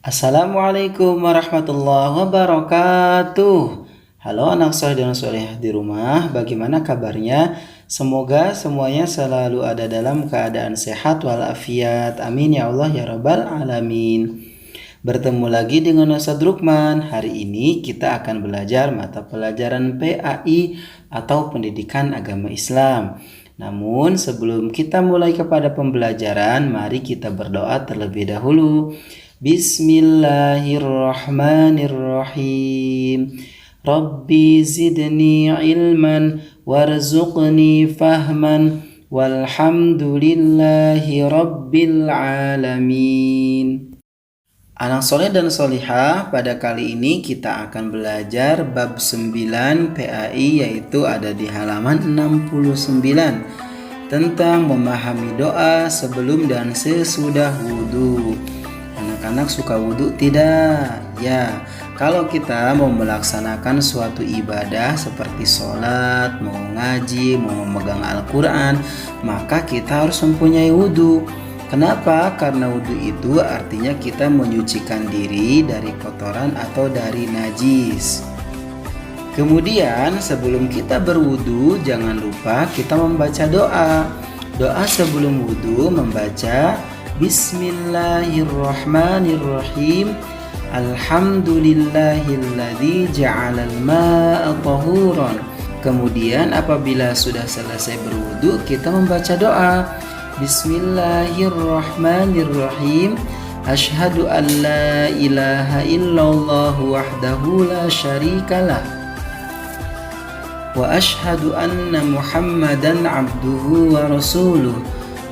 Assalamualaikum warahmatullahi wabarakatuh. Halo anak soleh dan solehah di rumah, bagaimana kabarnya? Semoga semuanya selalu ada dalam keadaan sehat walafiat. Amin ya Allah ya rabbal alamin. Bertemu lagi dengan Ustadz Rukman. Hari ini kita akan belajar mata pelajaran PAI atau Pendidikan Agama Islam. Namun sebelum kita mulai kepada pembelajaran, mari kita berdoa terlebih dahulu. Bismillahirrahmanirrahim. Rabbi zidni ilman warzuqni fahman walhamdulillahi rabbil alamin. Anak soleh dan solihah, pada kali ini kita akan belajar bab 9 PAI, yaitu ada di halaman 69 tentang memahami doa sebelum dan sesudah wudhu. Anak-anak suka wudhu tidak? Ya, kalau kita mau melaksanakan suatu ibadah seperti sholat, mau ngaji, mau memegang Al-Quran, maka kita harus mempunyai wudhu. Kenapa? Karena wudhu itu artinya kita menyucikan diri dari kotoran atau dari najis. Kemudian sebelum kita berwudhu, jangan lupa kita membaca doa. Doa sebelum wudhu membaca Bismillahirrahmanirrahim. Alhamdulillahilladzi ja'alal ma'a tahuran. Kemudian apabila sudah selesai berwudu, kita membaca doa Bismillahirrahmanirrahim. Asyhadu an la ilaha illallah wahdahu la syarikalah wa asyhadu anna Muhammadan abduhu wa rasuluh.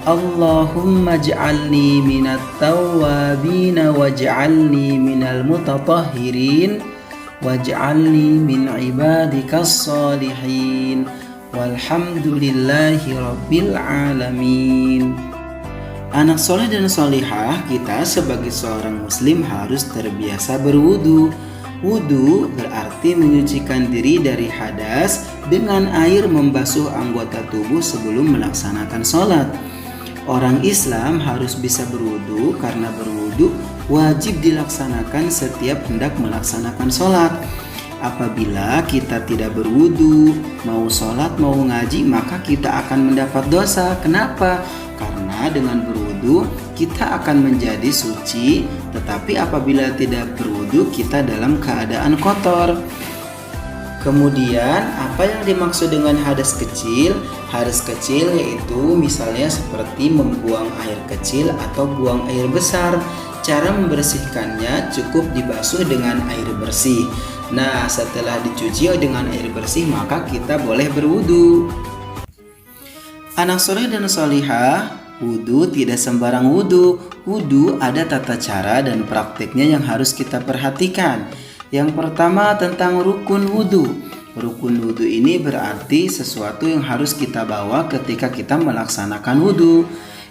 Allahumma ij'alni minat tawwabin waj'alni minal mutatahhirin waj'alni min ibadikas salihin walhamdulillahi rabbil alamin. Anak soleh dan solihah, kita sebagai seorang muslim harus terbiasa berwudu. Wudu berarti menyucikan diri dari hadas dengan air membasuh anggota tubuh sebelum melaksanakan sholat. Orang Islam harus bisa berwudu karena berwudu wajib dilaksanakan setiap hendak melaksanakan sholat. Apabila kita tidak berwudu, mau sholat, mau ngaji, maka kita akan mendapat dosa. Kenapa? Karena dengan berwudu kita akan menjadi suci, tetapi apabila tidak berwudu kita dalam keadaan kotor. Kemudian apa yang dimaksud dengan hadas kecil? Hadas kecil yaitu misalnya seperti membuang air kecil atau buang air besar. Cara membersihkannya cukup dibasuh dengan air bersih. Nah, setelah dicuci dengan air bersih maka kita boleh berwudu. Anak soleh dan solihah, wudu tidak sembarang wudu. Wudu ada tata cara dan praktiknya yang harus kita perhatikan. Yang pertama tentang rukun wudu. Rukun wudu ini berarti sesuatu yang harus kita bawa ketika kita melaksanakan wudu.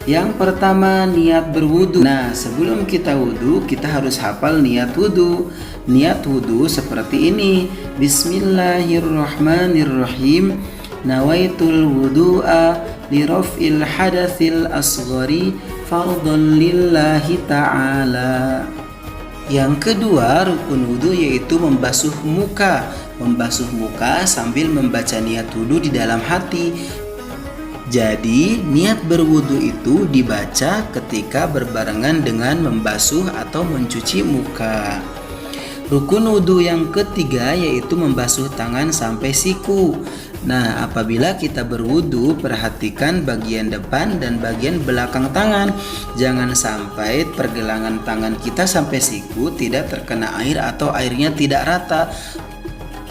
Yang pertama niat berwudu. Nah, sebelum kita wudu kita harus hafal niat wudu. Niat wudu seperti ini. Bismillahirrahmanirrahim. Nawaitul wudu'a liraf'il hadatsil asghari fardhan lillahi ta'ala. Yang kedua, rukun wudu yaitu membasuh muka. Membasuh muka sambil membaca niat wudu di dalam hati. Jadi, niat berwudu itu dibaca ketika berbarengan dengan membasuh atau mencuci muka. Rukun wudu yang ketiga yaitu membasuh tangan sampai siku. Nah, apabila kita berwudu, perhatikan bagian depan dan bagian belakang tangan. Jangan sampai pergelangan tangan kita sampai siku tidak terkena air atau airnya tidak rata.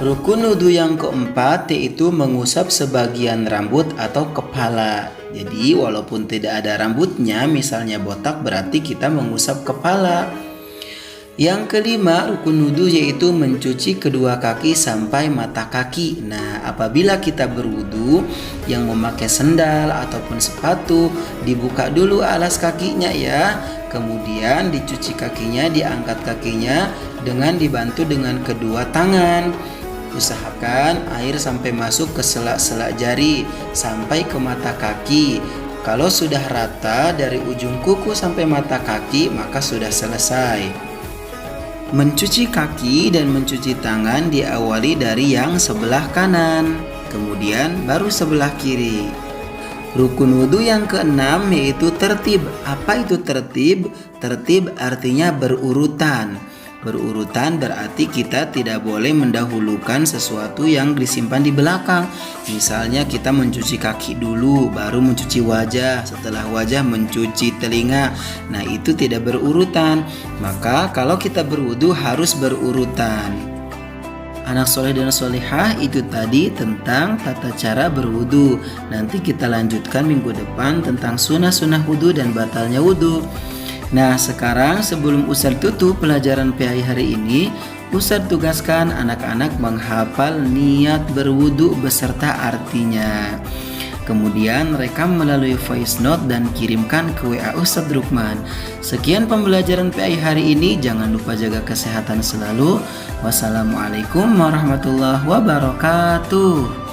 Rukun wudu yang keempat yaitu mengusap sebagian rambut atau kepala. Jadi walaupun tidak ada rambutnya, misalnya botak, berarti kita mengusap kepala. Yang kelima, rukun wudu yaitu mencuci kedua kaki sampai mata kaki. Nah, apabila kita berwudu yang memakai sendal ataupun sepatu, dibuka dulu alas kakinya ya. Kemudian dicuci kakinya, diangkat kakinya dengan dibantu dengan kedua tangan. Usahakan air sampai masuk ke sela-sela jari sampai ke mata kaki. Kalau sudah rata dari ujung kuku sampai mata kaki, maka sudah selesai. Mencuci kaki dan mencuci tangan diawali dari yang sebelah kanan, kemudian baru sebelah kiri. Rukun wudhu yang keenam yaitu tertib. Apa itu tertib? Tertib artinya berurutan. Berurutan berarti kita tidak boleh mendahulukan sesuatu yang disimpan di belakang. Misalnya kita mencuci kaki dulu, baru mencuci wajah, setelah wajah mencuci telinga. Nah, itu tidak berurutan. Maka kalau kita berwudu harus berurutan. Anak soleh dan solehah, itu tadi tentang tata cara berwudu. Nanti kita lanjutkan minggu depan tentang sunnah-sunnah wudu dan batalnya wudu. Nah, sekarang sebelum Ustadz tutup pelajaran PAI hari ini, Ustadz tugaskan anak-anak menghafal niat berwudu beserta artinya. Kemudian rekam melalui voice note dan kirimkan ke WA Ustadz Rukman. Sekian pembelajaran PAI hari ini. Jangan lupa jaga kesehatan selalu. Wassalamualaikum warahmatullahi wabarakatuh.